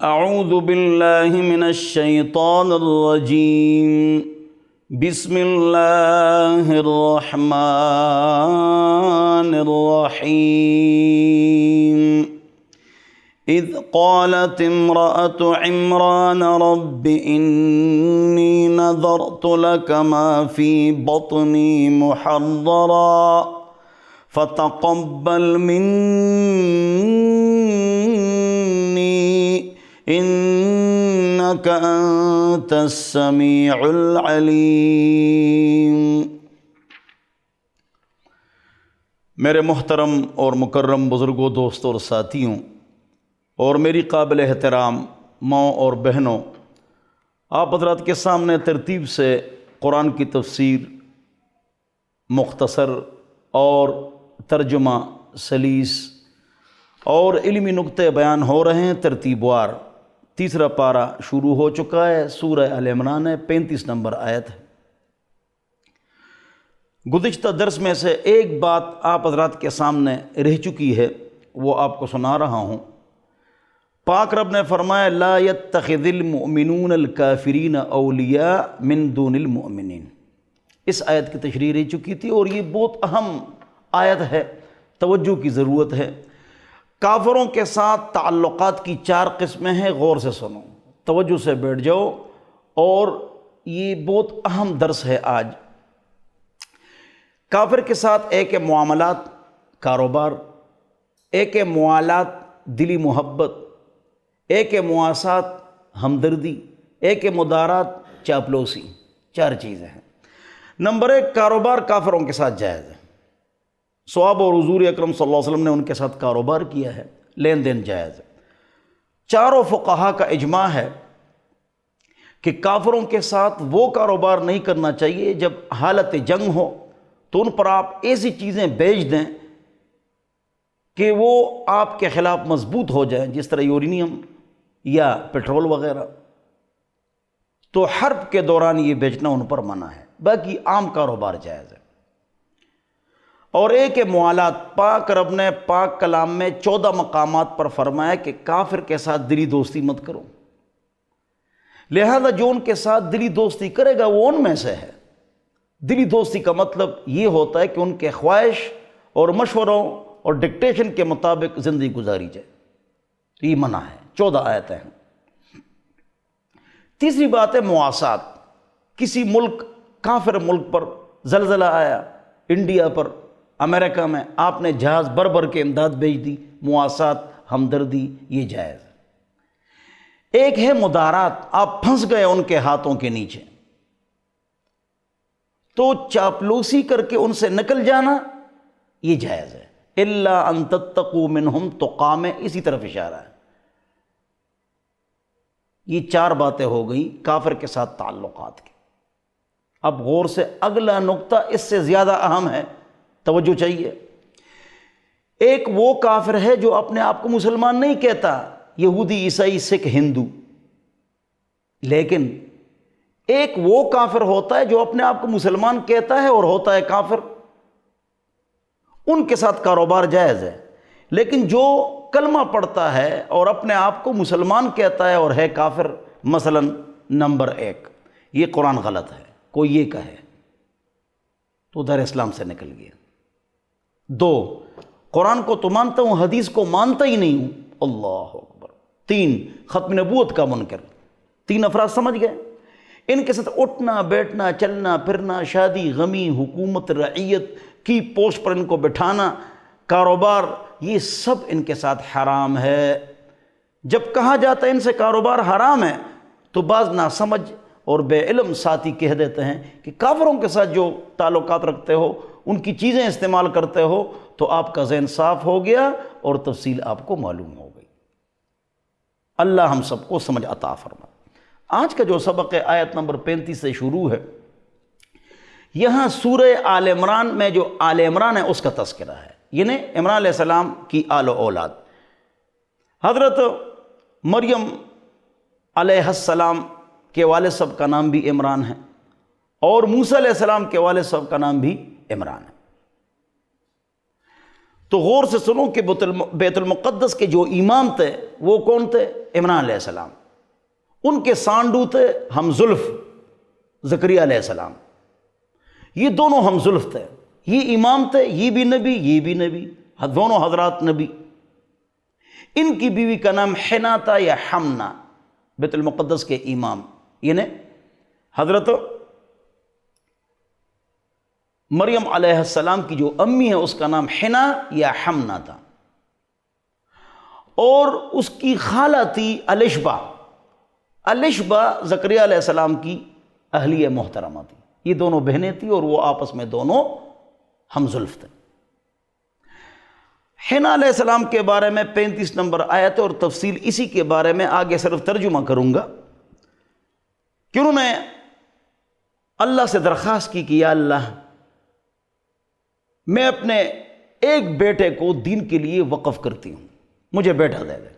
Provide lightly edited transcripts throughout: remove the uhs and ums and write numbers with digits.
اعوذ باللہ من الشیطان الرجیم بسم اللہ الرحمن الرحیم اذ قالت امرأة عمران رب انی نذرت لك ما في بطنی محررا فتقبل منی انک انت السمیع العلیم۔ میرے محترم اور مکرم بزرگوں، دوستوں اور ساتھیوں، اور میری قابل احترام ماؤں اور بہنوں، آپ حضرات کے سامنے ترتیب سے قرآن کی تفسیر مختصر اور ترجمہ سلیس اور علمی نقطے بیان ہو رہے ہیں ترتیب وار۔ تیسرا پارہ شروع ہو چکا ہے، سورہ آل عمران ہے، 35 نمبر آیت ہے۔ گزشتہ درس میں سے ایک بات آپ حضرات کے سامنے رہ چکی ہے، وہ آپ کو سنا رہا ہوں۔ پاک رب نے فرمایا لا يتخذ المؤمنون الکافرین اولیاء من دون المؤمنین۔ اس آیت کی تشریح رہ چکی تھی اور یہ بہت اہم آیت ہے، توجہ کی ضرورت ہے۔ کافروں کے ساتھ تعلقات کی 4 قسمیں ہیں، غور سے سنو، توجہ سے بیٹھ جاؤ، اور یہ بہت اہم درس ہے آج۔ کافر کے ساتھ ایک ہے معاملات، کاروبار، ایک ہے موالات، دلی محبت، ایک ہے مواسات، ہمدردی، ایک ہے مدارات، چاپلوسی۔ 4 چیزیں ہیں۔ نمبر 1، کاروبار کافروں کے ساتھ جائز ہے۔ صحابہ اور حضور اکرم صلی اللہ علیہ وسلم نے ان کے ساتھ کاروبار کیا ہے، لین دین جائز ہے۔ چاروں فقہا کا اجماع ہے کہ کافروں کے ساتھ وہ کاروبار نہیں کرنا چاہیے جب حالت جنگ ہو، تو ان پر آپ ایسی چیزیں بیچ دیں کہ وہ آپ کے خلاف مضبوط ہو جائیں، جس طرح یورینیم یا پیٹرول وغیرہ۔ تو حرب کے دوران یہ بیچنا ان پر منع ہے، باقی عام کاروبار جائز ہے۔ اور ایک ہے موالات۔ پاک رب نے پاک کلام میں 14 مقامات پر فرمایا کہ کافر کے ساتھ دلی دوستی مت کرو، لہذا جو ان کے ساتھ دلی دوستی کرے گا وہ ان میں سے ہے۔ دلی دوستی کا مطلب یہ ہوتا ہے کہ ان کے خواہش اور مشوروں اور ڈکٹیشن کے مطابق زندگی گزاری جائے، تو یہ منع ہے۔ 14 آیتیں ہیں۔ تیسری بات ہے مواسات۔ کسی ملک، کافر ملک پر زلزلہ آیا، انڈیا پر، امریکہ میں، آپ نے جہاز بھر بھر کے امداد بھیج دی، مواسات، ہمدردی، یہ جائز ہے۔ ایک ہے مدارات، آپ پھنس گئے ان کے ہاتھوں کے نیچے، تو چاپلوسی کر کے ان سے نکل جانا، یہ جائز ہے۔ الا ان تتقوا منہم تقا میں اسی طرف اشارہ ہے۔ یہ 4 باتیں ہو گئیں کافر کے ساتھ تعلقات کی۔ اب غور سے اگلا نقطہ اس سے زیادہ اہم ہے، توجہ چاہیے۔ ایک وہ کافر ہے جو اپنے آپ کو مسلمان نہیں کہتا، یہودی، عیسائی، سکھ، ہندو، لیکن ایک وہ کافر ہوتا ہے جو اپنے آپ کو مسلمان کہتا ہے اور ہوتا ہے کافر۔ ان کے ساتھ کاروبار جائز ہے، لیکن جو کلمہ پڑھتا ہے اور اپنے آپ کو مسلمان کہتا ہے اور ہے کافر، مثلا نمبر 1، یہ قرآن غلط ہے، کوئی یہ کہے تو دار اسلام سے نکل گیا۔ 2، قرآن کو تو مانتا ہوں، حدیث کو مانتا ہی نہیں ہوں، اللہ اکبر۔ 3، ختم نبوت کا منکر۔ 3 افراد سمجھ گئے۔ ان کے ساتھ اٹھنا بیٹھنا، چلنا پھرنا، شادی غمی، حکومت، رعیت کی پوسٹ پر ان کو بٹھانا، کاروبار، یہ سب ان کے ساتھ حرام ہے۔ جب کہا جاتا ہے ان سے کاروبار حرام ہے، تو بعض ناسمجھ اور بے علم ساتھی کہہ دیتے ہیں کہ کافروں کے ساتھ جو تعلقات رکھتے ہو، ان کی چیزیں استعمال کرتے ہو، تو آپ کا ذہن صاف ہو گیا اور تفصیل آپ کو معلوم ہو گئی۔ اللہ ہم سب کو سمجھ عطا فرمائے۔ آج کا جو سبق ہے آیت نمبر 35 سے شروع ہے۔ یہاں سورہ آل عمران میں جو آل عمران ہے اس کا تذکرہ ہے، یعنی عمران علیہ السلام کی آل و اولاد۔ حضرت مریم علیہ السلام کے والد صاحب کا نام بھی عمران ہے، اور موسیٰ علیہ السلام کے والد صاحب کا نام بھی عمران ہے۔ تو غور سے سنو کہ بیت المقدس کے جو امام تھے وہ کون تھے؟ عمران علیہ السلام. ان کے سانڈو تھے ہم زلف زکریا علیہ السلام. یہ دونوں ہم زلف تھے، یہ امام تھے، یہ بھی نبی یہ بھی نبی، دونوں حضرات نبی. ان کی بیوی کا نام حنا تھا یا حمنا، بیت المقدس کے امام یعنی حضرت مریم علیہ السلام کی جو امی ہے اس کا نام حنا یا حمنا تھا، اور اس کی خالہ تھی الشبہ. الشبہ زکریا علیہ السلام کی اہلیہ محترمہ تھی. یہ دونوں بہنیں تھیں اور وہ آپس میں دونوں ہم زلف تھے. حنا علیہ السلام کے بارے میں 35 نمبر آیت اور تفصیل اسی کے بارے میں آگے صرف ترجمہ کروں گا کہ انہوں نے اللہ سے درخواست کی کہ یا اللہ میں اپنے ایک بیٹے کو دین کے لیے وقف کرتی ہوں، مجھے بیٹا دے دے.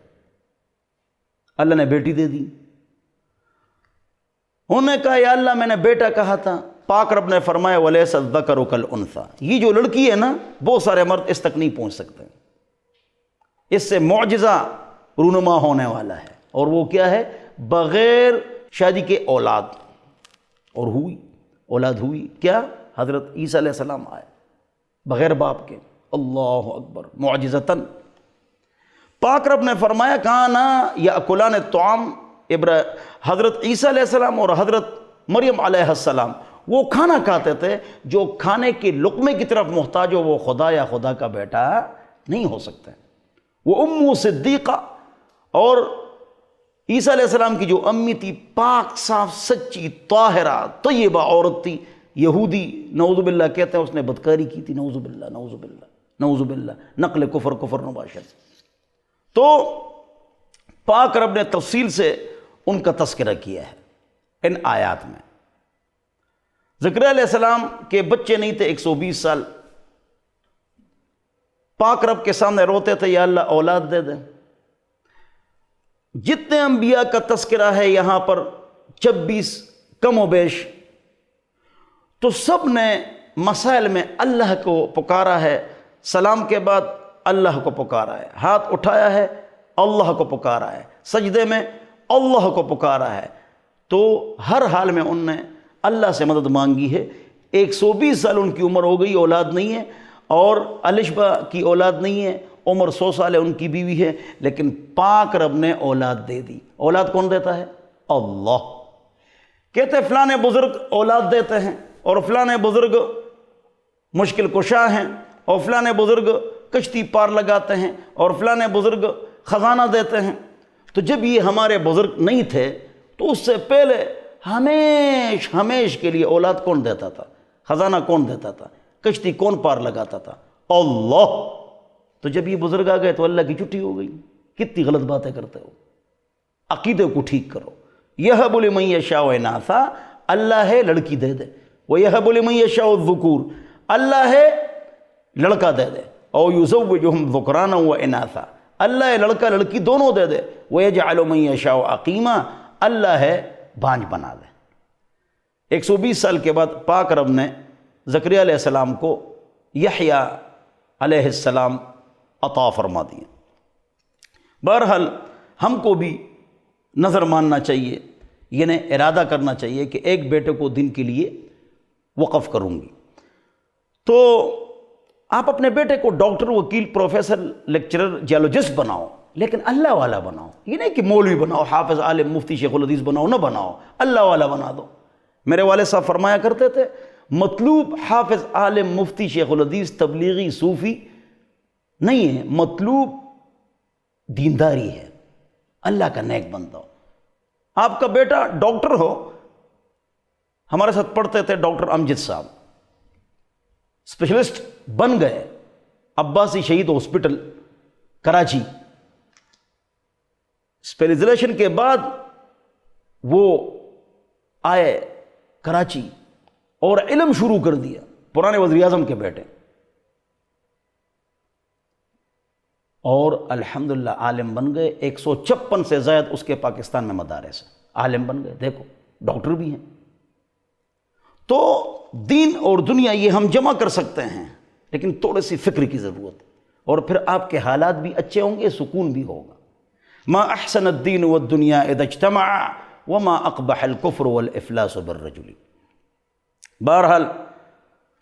اللہ نے بیٹی دے دی. انہوں نے کہا یا اللہ میں نے بیٹا کہا تھا. پاک رب نے فرمایا وَلَيْسَ الذَّكَرُ كَالْأُنثَىٰ، یہ جو لڑکی ہے نا بہت سارے مرد اس تک نہیں پہنچ سکتے. اس سے معجزہ رونما ہونے والا ہے، اور وہ کیا ہے؟ بغیر شادی کے اولاد. اور ہوئی، اولاد ہوئی. کیا؟ حضرت عیسیٰ علیہ السلام آئے بغیر باپ کے. اللہ اکبر، معجزتاً. پاک رب نے فرمایا کانا یاکلان الطعام، حضرت عیسیٰ علیہ السلام اور حضرت مریم علیہ السلام وہ کھانا کھاتے تھے. جو کھانے کے لقمے کی طرف محتاج ہو وہ خدا یا خدا کا بیٹا نہیں ہو سکتا. وہ امو صدیقہ، اور عیسیٰ علیہ السلام کی جو امی تھی پاک صاف سچی طاہرہ طیبہ عورت تھی. یہودی نعوذ باللہ کہتے ہیں اس نے بدکاری کی تھی. نعوذ باللہ نعوذ باللہ نعوذ باللہ، نقل کفر نباشت. تو پاک رب نے تفصیل سے ان کا تذکرہ کیا ہے ان آیات میں. زکریا علیہ السلام کے بچے نہیں تھے 120 سال. پاک رب کے سامنے روتے تھے یا اللہ اولاد دے دے. جتنے انبیاء کا تذکرہ ہے یہاں پر 26 کم و بیش، تو سب نے مسائل میں اللہ کو پکارا ہے. سلام کے بعد اللہ کو پکارا ہے، ہاتھ اٹھایا ہے اللہ کو پکارا ہے، سجدے میں اللہ کو پکارا ہے. تو ہر حال میں ان نے اللہ سے مدد مانگی ہے. 120 سال ان کی عمر ہو گئی، اولاد نہیں ہے، اور الشبہ کی اولاد نہیں ہے. عمر 100 سال ہے ان کی بیوی ہے، لیکن پاک رب نے اولاد دے دی. اولاد کون دیتا ہے؟ اللہ. کہتے ہیں فلاں بزرگ اولاد دیتے ہیں، اور فلاں بزرگ مشکل کشا ہیں، اور فلاں بزرگ کشتی پار لگاتے ہیں، اور فلاں بزرگ خزانہ دیتے ہیں. تو جب یہ ہمارے بزرگ نہیں تھے تو اس سے پہلے ہمیش کے لیے اولاد کون دیتا تھا؟ خزانہ کون دیتا تھا؟ کشتی کون پار لگاتا تھا؟ اللہ. تو جب یہ بزرگ آ گئے تو اللہ کی چھٹی ہو گئی. کتنی غلط باتیں کرتے ہو. عقیدے کو ٹھیک کرو. یہب لمن یشاء اناثا، اللہ ہے لڑکی دے دے. ویہب لمن یشاء الذکور، اللہ ہے لڑکا دے دے. او یزوجہم ذکرانا و اناثا، اللہ ہے لڑکا لڑکی دونوں دے دے. ویجعل من یشاء عقیما، اللہ ہے بانجھ بنا دے. 120 سال کے بعد پاک رب نے زکریا علیہ السلام کو یحییٰ علیہ السلام عطا فرما دیا. بہرحال ہم کو بھی نظر ماننا چاہیے، یعنی ارادہ کرنا چاہیے کہ ایک بیٹے کو دین کے لیے وقف کروں گی. تو آپ اپنے بیٹے کو ڈاکٹر، وکیل، پروفیسر، لیکچرر، جیولوجسٹ بناؤ، لیکن اللہ والا بناؤ. یہ نہیں کہ مولوی بناؤ، حافظ، عالم، مفتی، شیخ الحدیث بناؤ، نہ بناؤ، اللہ والا بنا دو. میرے والد صاحب فرمایا کرتے تھے مطلوب حافظ، عالم، مفتی، شیخ الحدیث، تبلیغی، صوفی نہیں ہے، مطلوب دینداری ہے، اللہ کا نیک بندہ ہو. آپ کا بیٹا ڈاکٹر ہو. ہمارے ساتھ پڑھتے تھے ڈاکٹر امجد صاحب، اسپیشلسٹ بن گئے عباسی شہید ہاسپٹل کراچی. اسپیشلائزیشن کے بعد وہ آئے کراچی اور علم شروع کر دیا. پرانے وزیر اعظم کے بیٹے، اور الحمدللہ عالم بن گئے. 156 سے زائد اس کے پاکستان میں مدارس ہیں، عالم بن گئے. دیکھو ڈاکٹر بھی ہیں. تو دین اور دنیا یہ ہم جمع کر سکتے ہیں، لیکن تھوڑی سی فکر کی ضرورت ہے. اور پھر آپ کے حالات بھی اچھے ہوں گے، سکون بھی ہوگا۔ ما احسن الدین والدنیا اذا اجتمع وما اقبح الکفر والافلاس بالرجل۔ بہرحال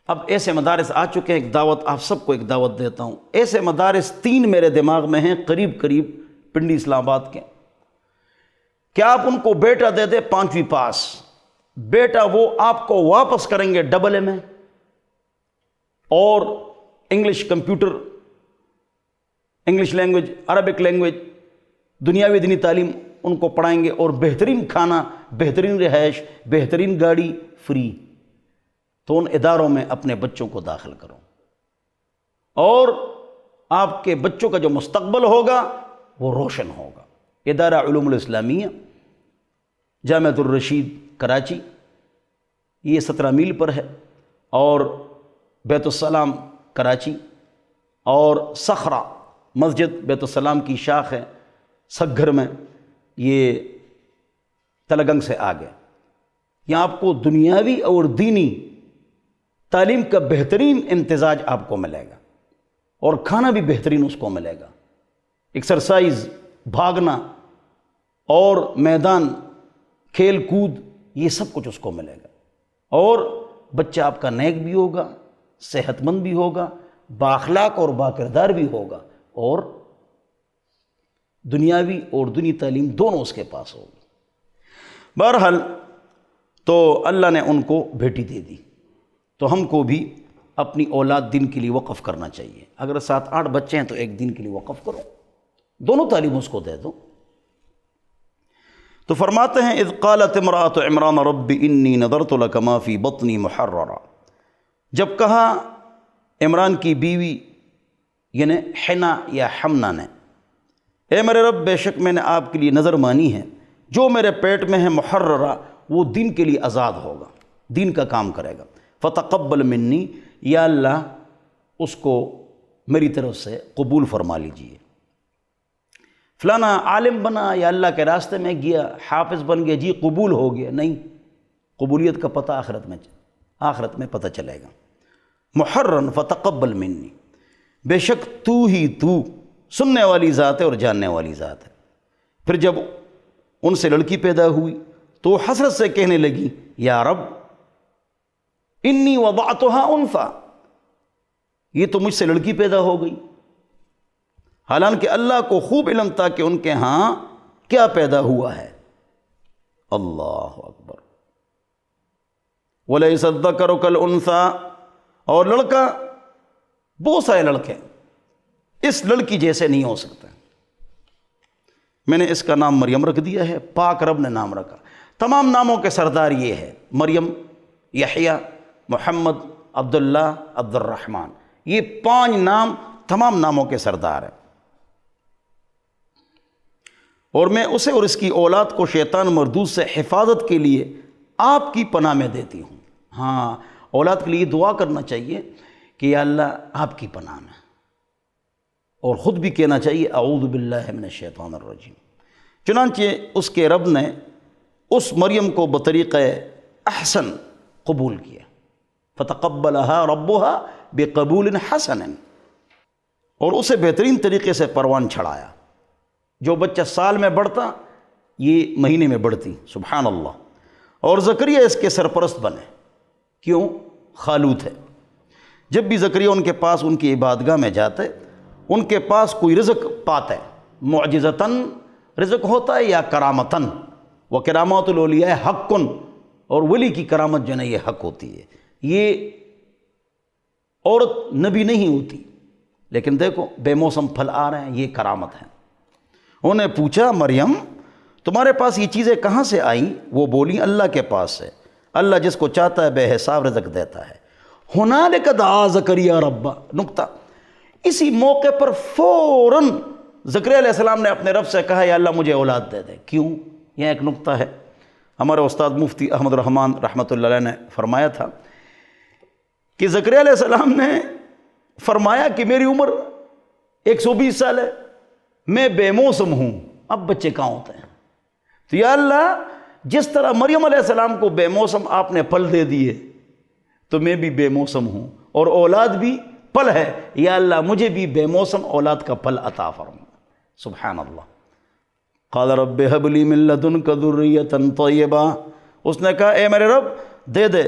اب ایسے مدارس آ چکے ہیں، ایک دعوت آپ سب کو ایک دعوت دیتا ہوں۔ ایسے مدارس 3 میرے دماغ میں ہیں، قریب قریب پنڈی اسلام آباد کے، کیا آپ ان کو بیٹا دے دیں 5ویں پاس، بیٹا وہ آپ کو واپس کریں گے ڈبل اے میں، اور English computer, English language, Arabic language, دنیاوی دینی تعلیم ان کو پڑھائیں گے، اور بہترین کھانا، بہترین رہائش، بہترین گاڑی فری۔ تو ان اداروں میں اپنے بچوں کو داخل کرو، اور آپ کے بچوں کا جو مستقبل ہوگا وہ روشن ہوگا۔ ادارہ علوم الاسلامیہ، جامعۃ الرشید کراچی، یہ 17 میل پر ہے، اور بیت السلام کراچی، اور صخرہ مسجد بیت السلام کی شاخ ہے سگھر میں، یہ تلگنگ سے آگے۔ یہاں آپ کو دنیاوی اور دینی تعلیم کا بہترین امتزاج آپ کو ملے گا، اور کھانا بھی بہترین اس کو ملے گا، ایکسرسائز، بھاگنا اور میدان کھیل کود، یہ سب کچھ اس کو ملے گا، اور بچہ آپ کا نیک بھی ہوگا، صحت مند بھی ہوگا، بااخلاق اور باکردار بھی ہوگا، اور دنیاوی اور دینی تعلیم دونوں اس کے پاس ہوگی۔ بہرحال تو اللہ نے ان کو بیٹی دے دی، تو ہم کو بھی اپنی اولاد دین کے لیے وقف کرنا چاہیے۔ اگر 7-8 بچے ہیں تو ایک دین کے لیے وقف کرو، دونوں تعلیم اس کو دے دو۔ تو فرماتے ہیں اذ قالت امرأۃ عمران رب انی نذرت لک ما فی بطنی محررا، جب کہا عمران کی بیوی یعنی حنا یا حمنا نے، اے میرے رب بے شک میں نے آپ کے لیے نظر مانی ہے، جو میرے پیٹ میں ہے محررہ، وہ دین کے لیے آزاد ہوگا، دین کا کام کرے گا۔ فتقبل منی، یا اللہ اس کو میری طرف سے قبول فرما لیجئے۔ فلانا عالم بنا یا اللہ کے راستے میں گیا، حافظ بن گیا، جی قبول ہو گیا، نہیں، قبولیت کا پتہ آخرت میں پتہ چلے گا۔ محرن فتقبل منی، بے شک تو ہی تو سننے والی ذات ہے اور جاننے والی ذات ہے۔ پھر جب ان سے لڑکی پیدا ہوئی تو وہ حسرت سے کہنے لگی یا رب انی وضعتها انثى، یہ تو مجھ سے لڑکی پیدا ہو گئی، حالانکہ اللہ کو خوب علم تھا کہ ان کے ہاں کیا پیدا ہوا ہے۔ اللہ اکبر۔ وَلَيْسَ الذَّكَرُ كَالْأُنثَىٰ، اور لڑکا، بہت سارے لڑکے اس لڑکی جیسے نہیں ہو سکتے۔ میں نے اس کا نام مریم رکھ دیا ہے، پاک رب نے نام رکھا۔ تمام ناموں کے سردار یہ ہے، مریم، یحییٰ، محمد، عبداللہ، عبد الرحمن، یہ 5 نام تمام ناموں کے سردار ہیں۔ اور میں اسے اور اس کی اولاد کو شیطان مردود سے حفاظت کے لیے آپ کی پناہ میں دیتی ہوں۔ ہاں، اولاد کے لیے دعا کرنا چاہیے کہ یا اللہ آپ کی پناہ میں، اور خود بھی کہنا چاہیے اعوذ باللہ من الشیطان الرجیم۔ چنانچہ اس کے رب نے اس مریم کو بطریقہ احسن قبول کیا، فتقبلها ربها بقبول حسن، اور اسے بہترین طریقے سے پروان چھڑایا۔ جو بچہ سال میں بڑھتا یہ مہینے میں بڑھتی، سبحان اللہ۔ اور زکریا اس کے سرپرست بنے، کیوں؟ خالو تھے۔ جب بھی زکریا ان کے پاس ان کی عبادگاہ میں جاتے، ان کے پاس کوئی رزق پاتے، معجزتاً رزق ہوتا ہے یا کرامتاً، وہ کرامات الاولیاء حقن، اور ولی کی کرامت جو ہے یہ حق ہوتی ہے۔ یہ عورت نبی نہیں ہوتی، لیکن دیکھو بے موسم پھل آ رہے ہیں، یہ کرامت ہے۔ انہوں نے پوچھا مریم تمہارے پاس یہ چیزیں کہاں سے آئیں؟ وہ بولی اللہ کے پاس سے، اللہ جس کو چاہتا ہے بے حساب رزق دیتا ہے۔ ہنالک دعا زکریا ربہ، نقطہ۔ اسی موقع پر فوراً زکریا علیہ السلام نے اپنے رب سے کہا یا اللہ مجھے اولاد دے دے۔ کیوں؟ یہ ایک نقطہ ہے، ہمارے استاد مفتی احمد الرحمن رحمۃ اللہ علیہ نے فرمایا تھا کہ زکریا علیہ السلام نے فرمایا کہ میری عمر 120 سال ہے، میں بے موسم ہوں، اب بچے کہاں ہوتے ہیں؟ تو یا اللہ جس طرح مریم علیہ السلام کو بے موسم آپ نے پھل دے دیے، تو میں بھی بے موسم ہوں، اور اولاد بھی پھل ہے، یا اللہ مجھے بھی بے موسم اولاد کا پھل عطا فرما۔ سبحان اللہ۔ قال رب هب لي من لدنك ذرية طیبہ، اس نے کہا اے میرے رب دے دے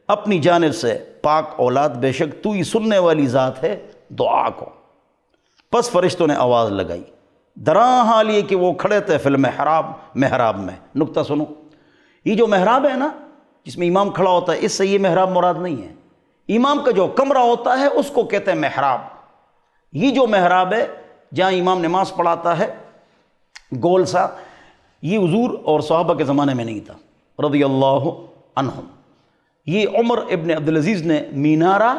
اپنی جانب سے پاک اولاد، بے شک تو ہی سننے والی ذات ہے دعا کو۔ پس فرشتوں نے آواز لگائی، دراں حال یہ کہ وہ کھڑے تھے فی محراب میں۔ نقطہ سنو، یہ جو محراب ہے نا جس میں امام کھڑا ہوتا ہے، اس سے یہ محراب مراد نہیں ہے۔ امام کا جو کمرہ ہوتا ہے اس کو کہتے ہیں محراب۔ یہ جو محراب ہے جہاں امام نماز پڑھاتا ہے گول سا، یہ حضور اور صحابہ کے زمانے میں نہیں تھا رضی اللہ عنہم۔ یہ عمر ابن عبدالعزیز نے مینارہ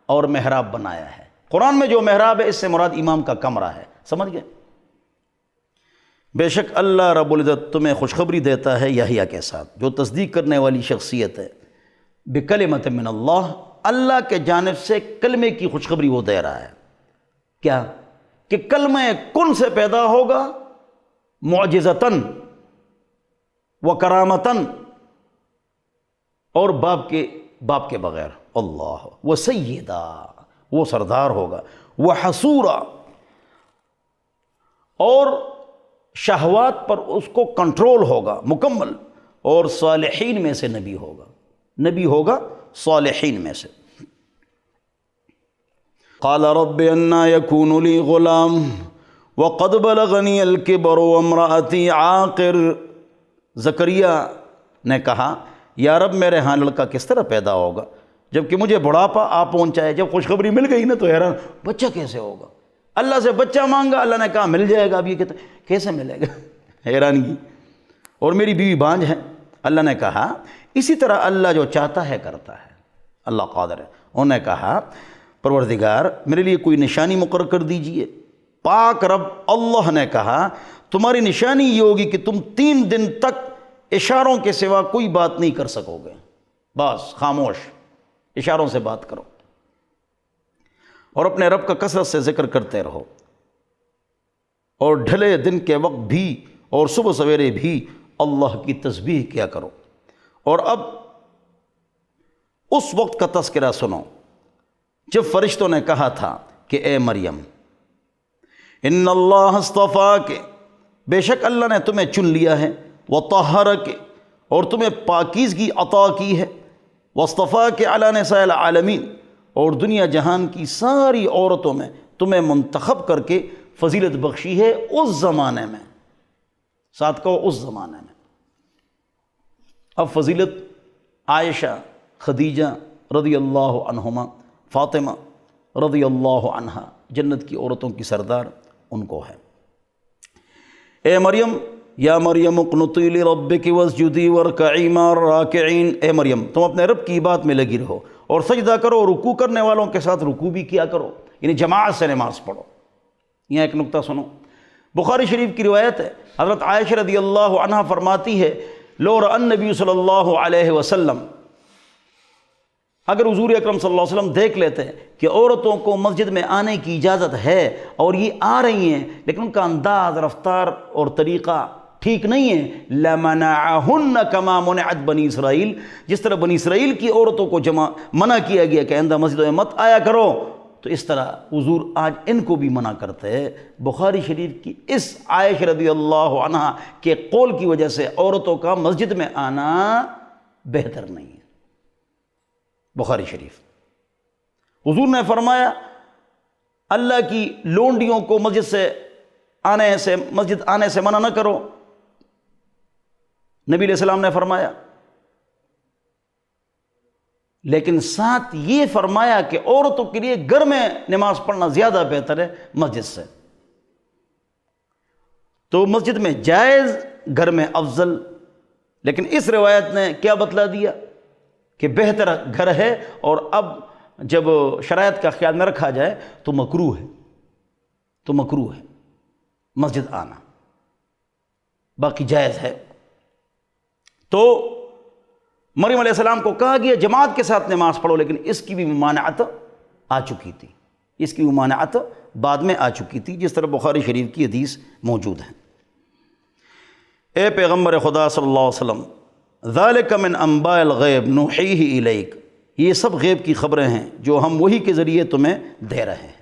اور محراب بنایا ہے۔ قرآن میں جو محراب ہے اس سے مراد امام کا کمرہ ہے، سمجھ گئے؟ بے شک اللہ رب العزت تمہیں خوشخبری دیتا ہے یحییٰ کے ساتھ، جو تصدیق کرنے والی شخصیت ہے، بکلمۃ من اللہ، اللہ کے جانب سے کلمے کی خوشخبری وہ دے رہا ہے۔ کیا؟ کہ کلمہ کن سے پیدا ہوگا، معجزتاً و کرامتاً، اور باپ کے بغیر، اللہ وہ سیدہ، وہ سردار ہوگا، وہ حصورا، اور شہوات پر اس کو کنٹرول ہوگا مکمل، اور صالحین میں سے نبی ہوگا صالحین میں سے۔ قال رب انا یکون لی غلام وقد بلغنی الکبر وامرأتی عاقر، زکریا نے کہا یا رب میرے ہاں لڑکا کس طرح پیدا ہوگا جبکہ مجھے بڑھاپا آ پہنچا ہے۔ جب خوشخبری مل گئی نا تو حیران، بچہ کیسے ہوگا؟ اللہ سے بچہ مانگا، اللہ نے کہا مل جائے گا۔ اب یہ کہتا کیسے ملے گا؟ حیرانگی۔ اور میری بیوی بانجھ ہے، اللہ نے کہا اسی طرح اللہ جو چاہتا ہے کرتا ہے، اللہ قادر ہے۔ انہوں نے کہا پروردگار میرے لیے کوئی نشانی مقرر کر دیجئے۔ پاک رب اللہ نے کہا تمہاری نشانی یہ ہوگی کہ تم 3 دن تک اشاروں کے سوا کوئی بات نہیں کر سکو گے، بس خاموش، اشاروں سے بات کرو، اور اپنے رب کا کثرت سے ذکر کرتے رہو، اور ڈھلے دن کے وقت بھی اور صبح سویرے بھی اللہ کی تسبیح کیا کرو۔ اور اب اس وقت کا تذکرہ سنو جب فرشتوں نے کہا تھا کہ اے مریم ان اللہ اصطفاک، بے شک اللہ نے تمہیں چن لیا ہے، وطہرک، اور تمہیں پاکیزگی عطا کی ہے، واصطفاک علی نساء العالمین، اور دنیا جہان کی ساری عورتوں میں تمہیں منتخب کر کے فضیلت بخشی ہے اس زمانے میں، ساتھ کہو اس زمانے میں۔ اب فضیلت عائشہ، خدیجہ رضی اللہ عنہما، فاطمہ رضی اللہ عنہا، جنت کی عورتوں کی سردار، ان کو ہے۔ اے مریم، یا مریم اقنطی لربک واسجدی وارکعی مع الراکعین، اے مریم تم اپنے رب کی عبادت میں لگی رہو اور سجدہ کرو، اور رکوع کرنے والوں کے ساتھ رکوع بھی کیا کرو، یعنی جماعت سے نماز پڑھو۔ یہاں ایک نقطہ سنو، بخاری شریف کی روایت ہے، حضرت عائشہ رضی اللہ عنہا فرماتی ہے لو رأى النبی صلی اللہ علیہ وسلم، اگر حضور اکرم صلی اللہ علیہ وسلم دیکھ لیتے ہیں کہ عورتوں کو مسجد میں آنے کی اجازت ہے اور یہ آ رہی ہیں لیکن ان کا انداز، رفتار اور طریقہ ٹھیک نہیں ہے، لَمَنَعَهُنَّ كَمَا مُنِعَتْ بنی اسرائیل، جس طرح بنی اسرائیل کی عورتوں کو منع کیا گیا کہ آئندہ مسجد میں مت آیا کرو، تو اس طرح حضور آج ان کو بھی منع کرتے ہیں۔ بخاری شریف کی اس عائشہ رضی اللہ عنہا کے قول کی وجہ سے عورتوں کا مسجد میں آنا بہتر نہیں ہے۔ بخاری شریف، حضور نے فرمایا اللہ کی لونڈیوں کو مسجد آنے سے منع نہ کرو۔ نبی علیہ السلام نے فرمایا، لیکن ساتھ یہ فرمایا کہ عورتوں کے لیے گھر میں نماز پڑھنا زیادہ بہتر ہے مسجد سے۔ تو مسجد میں جائز، گھر میں افضل، لیکن اس روایت نے کیا بتلا دیا کہ بہتر گھر ہے، اور اب جب شرائط کا خیال نہ رکھا جائے تو مکروہ ہے مسجد آنا، باقی جائز ہے۔ تو مریم علیہ السلام کو کہا گیا جماعت کے ساتھ نماز پڑھو، لیکن اس کی بھی ممانعت آ چکی تھی، اس کی ممانعت بعد میں آ چکی تھی، جس طرح بخاری شریف کی حدیث موجود ہے۔ اے پیغمبر خدا صلی اللہ علیہ وسلم، ذالک من انباء الغیب نوحیہ الیک، یہ سب غیب کی خبریں ہیں جو ہم وحی کے ذریعے تمہیں دے رہے ہیں۔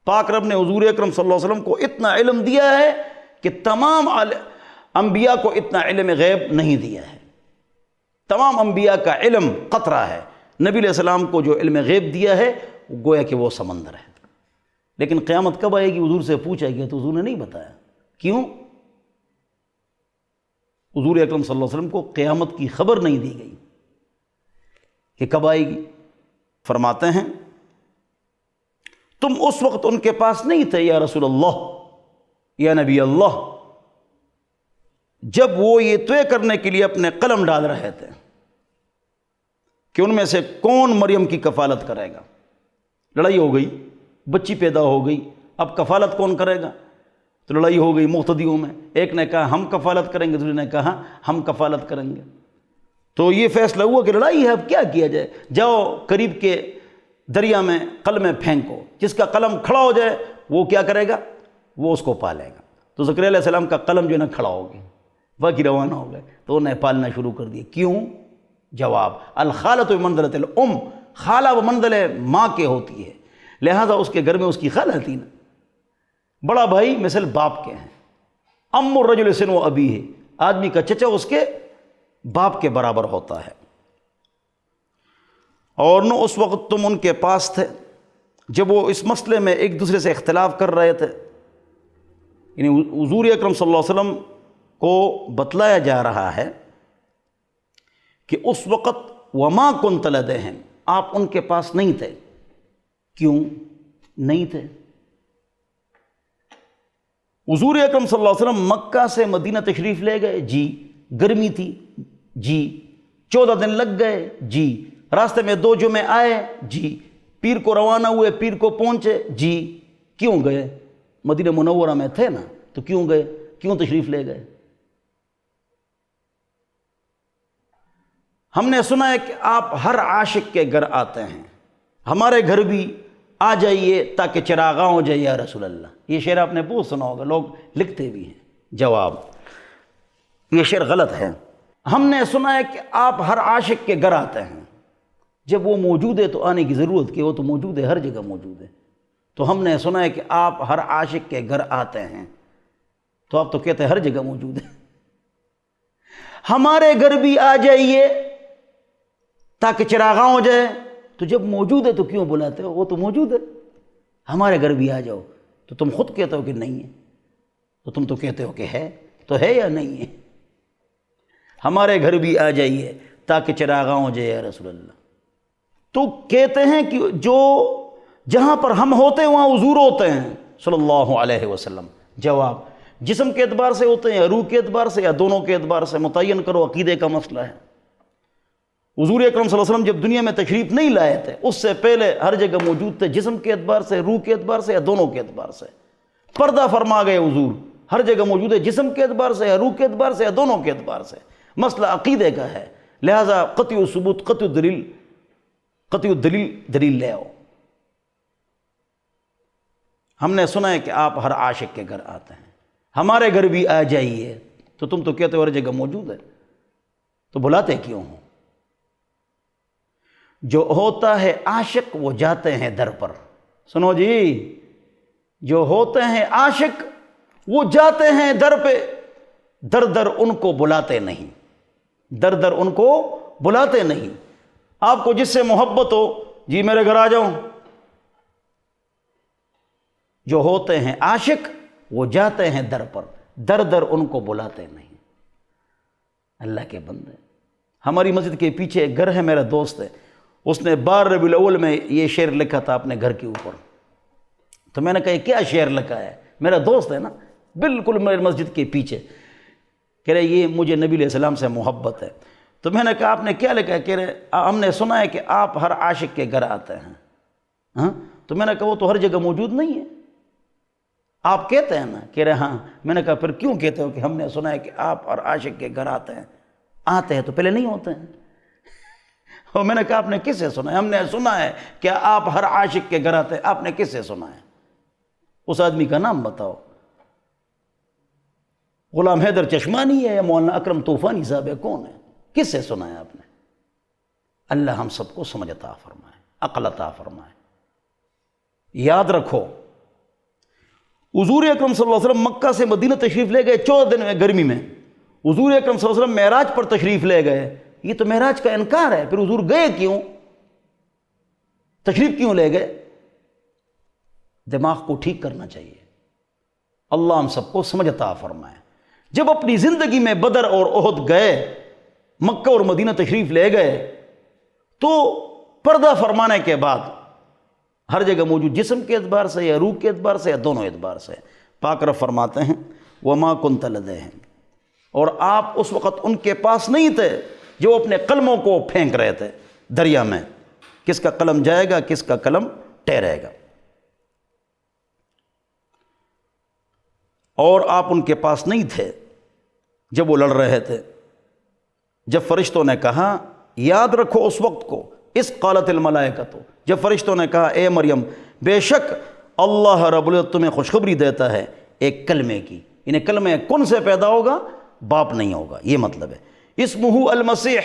پاک رب نے حضور اکرم صلی اللہ علیہ وسلم کو اتنا علم دیا ہے کہ تمام انبیاء کو اتنا علم غیب نہیں دیا ہے۔ تمام انبیاء کا علم قطرہ ہے، نبی علیہ السلام کو جو علم غیب دیا ہے گویا کہ وہ سمندر ہے۔ لیکن قیامت کب آئے گی حضور سے پوچھا گیا تو حضور نے نہیں بتایا۔ کیوں؟ حضور اکرم صلی اللہ علیہ وسلم کو قیامت کی خبر نہیں دی گئی کہ کب آئے گی۔ فرماتے ہیں تم اس وقت ان کے پاس نہیں تھے یا رسول اللہ، یا نبی اللہ، جب وہ یہ طے کرنے کے لیے اپنے قلم ڈال رہے تھے کہ ان میں سے کون مریم کی کفالت کرے گا۔ لڑائی ہو گئی، بچی پیدا ہو گئی، اب کفالت کون کرے گا؟ تو لڑائی ہو گئی مقتدیوں میں، ایک نے کہا ہم کفالت کریں گے، دوسرے نے کہا ہم کفالت کریں گے۔ تو یہ فیصلہ ہوا کہ لڑائی ہے، اب کیا کیا جائے؟ جاؤ قریب کے دریا میں قلمیں پھینکو، جس کا قلم کھڑا ہو جائے وہ کیا کرے گا؟ وہ اس کو پالے گا۔ تو زکریا علیہ السلام کا قلم جو ہے نا کھڑا ہو گیا، باقی روانہ ہو گئے، تو انہیں پالنا شروع کر دیا۔ کیوں؟ جواب الخالۃ بمنزلۃ الام، خالہ وہ منزل ماں کے ہوتی ہے، لہذا اس کے گھر میں اس کی خالہ تھی نا، بڑا بھائی مثل باپ کے ہیں۔ ام الرجل سن و ابی ہے، آدمی کا چچا اس کے باپ کے برابر ہوتا ہے۔ اور نو اس وقت تم ان کے پاس تھے جب وہ اس مسئلے میں ایک دوسرے سے اختلاف کر رہے تھے، یعنی حضور اکرم صلی اللہ علیہ وسلم کو بتلایا جا رہا ہے کہ اس وقت وما کنت لدیہم، آپ ان کے پاس نہیں تھے۔ کیوں نہیں تھے؟ حضور اکرم صلی اللہ علیہ وسلم مکہ سے مدینہ تشریف لے گئے، جی، گرمی تھی، جی، 14 دن لگ گئے، جی، راستے میں 2 جمعے آئے، جی، پیر کو روانہ ہوئے، پیر کو پہنچے، جی۔ کیوں گئے؟ مدینہ منورہ میں تھے نا، تو کیوں گئے؟ کیوں تشریف لے گئے؟ ہم نے سنا ہے کہ آپ ہر عاشق کے گھر آتے ہیں، ہمارے گھر بھی آ جائیے تاکہ چراغاں ہو جائے یا رسول اللہ۔ یہ شعر آپ نے بہت سنا ہوگا، لوگ لکھتے بھی ہیں۔ جواب، یہ شعر غلط ہے۔ ہم نے سنا ہے کہ آپ ہر عاشق کے گھر آتے ہیں، جب وہ موجود ہے تو آنے کی ضرورت کہ وہ تو موجود ہے، ہر جگہ موجود ہے۔ تو ہم نے سنا ہے کہ آپ ہر عاشق کے گھر آتے ہیں، تو آپ تو کہتے ہیں ہر جگہ موجود ہے۔ ہمارے گھر بھی آ جائیے تاکہ چراغاں ہو جائے، تو جب موجود ہے تو کیوں بلاتے ہو؟ وہ تو موجود ہے۔ ہمارے گھر بھی آ جاؤ، تو تم خود کہتے ہو کہ نہیں ہے، تو تم تو کہتے ہو کہ ہے، تو ہے یا نہیں ہے؟ ہمارے گھر بھی آ جائیے تاکہ چراغاں ہو جائے یا رسول اللہ۔ تو کہتے ہیں کہ جو جہاں پر ہم ہوتے ہیں وہاں حضور ہوتے ہیں صلی اللہ علیہ وسلم۔ جواب، جسم کے اعتبار سے ہوتے ہیں یا روح کے اعتبار سے یا دونوں کے اعتبار سے؟ متعین کرو، عقیدے کا مسئلہ ہے۔ حضور اکرم صلی اللہ علیہ وسلم جب دنیا میں تشریف نہیں لائے تھے، اس سے پہلے ہر جگہ موجود تھے، جسم کے اعتبار سے، روح کے اعتبار سے یا دونوں کے اعتبار سے؟ پردہ فرما گئے حضور، ہر جگہ موجود ہے، جسم کے اعتبار سے یا روح کے اعتبار سے یا دونوں کے اعتبار سے؟ مسئلہ عقیدے کا ہے، لہذا قطعی ثبوت، قطعی دلیل لے آؤ۔ ہم نے سنا ہے کہ آپ ہر عاشق کے گھر آتے ہیں، ہمارے گھر بھی آ جائیے، تو تم تو کہتے ہو ہر جگہ موجود ہے، تو بلاتے کیوں ہو؟ جو ہوتا ہے عاشق وہ جاتے ہیں در پر۔ سنو جی، جو ہوتے ہیں عاشق وہ جاتے ہیں در پہ، در در ان کو بلاتے نہیں، در در ان کو بلاتے نہیں۔ آپ کو جس سے محبت ہو، جی میرے گھر آ جاؤ۔ جو ہوتے ہیں عاشق وہ جاتے ہیں در پر، در در ان کو بلاتے نہیں۔ اللہ کے بندے، ہماری مسجد کے پیچھے ایک گھر ہے، میرا دوست ہے، اس نے 12 ربیع الاول میں یہ شعر لکھا تھا اپنے گھر کے اوپر۔ تو میں نے کہا کیا شعر لکھا ہے؟ میرا دوست ہے نا، بالکل میری مسجد کے پیچھے، کہہ رہے یہ مجھے نبی علیہ السلام سے محبت ہے۔ تو میں نے کہا آپ نے کیا لکھا ہے؟ کہہ رہے ہم نے سنا ہے کہ آپ ہر عاشق کے گھر آتے ہیں۔ ہاں، تو میں نے کہا وہ تو ہر جگہ موجود نہیں ہے، آپ کہتے ہیں نا؟ کہہ رہے ہاں۔ میں نے کہا پھر کیوں کہتے ہو کہ ہم نے سنا ہے کہ آپ ہر عاشق کے گھر آتے ہیں؟ آتے ہیں تو پہلے نہیں ہوتے ہیں۔ اور میں نے کہا آپ نے کس سے سنا ہے؟ ہم نے سنا ہے کہ آپ ہر عاشق کے گھر آتے ہیں، آپ نے کس سے سنا ہے؟ اس آدمی کا نام بتاؤ۔ غلام حیدر چشمانی ہے یا مولانا اکرم طوفانی صاحب ہے؟ کون ہے؟ کس سے سنا ہے آپ نے؟ اللہ ہم سب کو سمجھ عطا فرمائے، عقل عطا فرمائے۔ یاد رکھو حضور اکرم صلی اللہ علیہ وسلم مکہ سے مدینہ تشریف لے گئے 14 دن میں گرمی میں، حضور اکرم صلی اللہ علیہ وسلم معراج پر تشریف لے گئے، یہ تو معراج کا انکار ہے، پھر حضور گئے کیوں؟ تشریف کیوں لے گئے؟ دماغ کو ٹھیک کرنا چاہیے۔ اللہ ہم سب کو سمجھ عطا فرمائے۔ جب اپنی زندگی میں بدر اور احد گئے، مکہ اور مدینہ تشریف لے گئے، تو پردہ فرمانے کے بعد ہر جگہ موجود جسم کے اعتبار سے یا روح کے اعتبار سے یا دونوں اعتبار سے، پاک رب فرماتے ہیں وَمَا كُنْتَ لَدَيْهِمْ، اور آپ اس وقت ان کے پاس نہیں تھے جو اپنے قلموں کو پھینک رہے تھے دریا میں، کس کا قلم جائے گا کس کا قلم ٹھہرے گا، اور آپ ان کے پاس نہیں تھے جب وہ لڑ رہے تھے۔ جب فرشتوں نے کہا، یاد رکھو اس وقت کو، اس قالت الملائکۃ، جب فرشتوں نے کہا اے مریم بے شک اللہ رب العزت تمہیں خوشخبری دیتا ہے ایک کلمے کی، انہیں کلمہ کن سے پیدا ہوگا، باپ نہیں ہوگا، یہ مطلب ہے۔ اسمہ المسیح،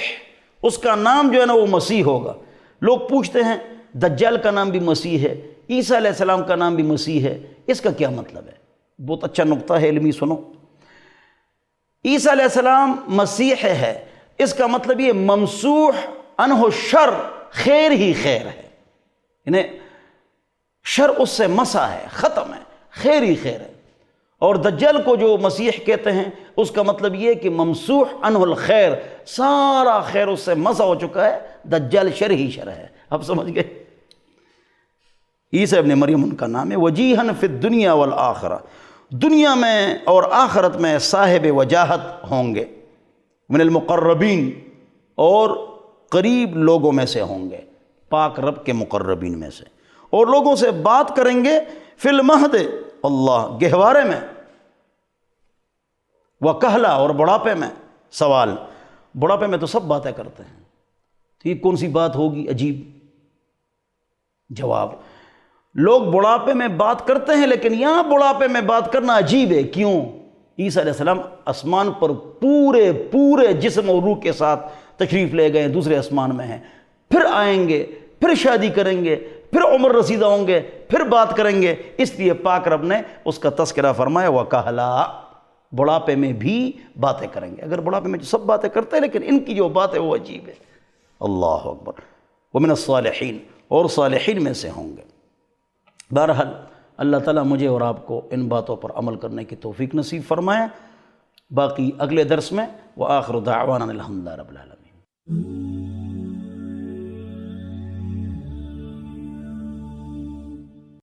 اس کا نام جو ہے نا وہ مسیح ہوگا۔ لوگ پوچھتے ہیں دجال کا نام بھی مسیح ہے، عیسیٰ علیہ السلام کا نام بھی مسیح ہے، اس کا کیا مطلب ہے؟ بہت اچھا نقطہ ہے علمی، سنو۔ عیسیٰ علیہ السلام مسیح ہے، اس کا مطلب یہ ممسوح عنہ الشر، خیر ہی خیر ہے، یعنی شر اس سے مسح ہے، ختم ہے، خیر ہی خیر ہے۔ اور دجال کو جو مسیح کہتے ہیں اس کا مطلب یہ کہ ممسوح عنہ الخیر، سارا خیر اس سے مسح ہو چکا ہے، دجال شر ہی شر ہے۔ اب سمجھ گئے؟ عیسیٰ ابن مریم ان کا نام ہے، وجیہن فی الدنیا والآخرہ، دنیا میں اور آخرت میں صاحب وجاہت ہوں گے، من المقربین، اور قریب لوگوں میں سے ہوں گے، پاک رب کے مقربین میں سے، اور لوگوں سے بات کریں گے فی المہد، اللہ گہوارے میں، وکہلا، اور بڑھاپے میں۔ سوال، بڑھاپے میں تو سب باتیں کرتے ہیں، تو یہ کون سی بات ہوگی عجیب؟ جواب، لوگ بڑھاپے میں بات کرتے ہیں لیکن یہاں بڑھاپے میں بات کرنا عجیب ہے، کیوں؟ عیسیٰ علیہ السلام آسمان پر پورے جسم اور روح کے ساتھ تشریف لے گئے، دوسرے آسمان میں ہیں، پھر آئیں گے، پھر شادی کریں گے، پھر عمر رسیدہ ہوں گے، پھر بات کریں گے، اس لیے پاک رب نے اس کا تذکرہ فرمایا وَكَهْلَا، بڑھاپے میں بھی باتیں کریں گے۔ اگر بڑھاپے میں جو سب باتیں کرتے ہیں لیکن ان کی جو بات ہے وہ عجیب ہے۔ اللہ اکبر۔ وَمِنَ الصَّالِحِينَ، اور صالحین میں سے ہوں گے۔ بہرحال اللہ تعالیٰ مجھے اور آپ کو ان باتوں پر عمل کرنے کی توفیق نصیب فرمائے۔ باقی اگلے درس میں، وآخر دعوانا الحمدللہ رب العالمین۔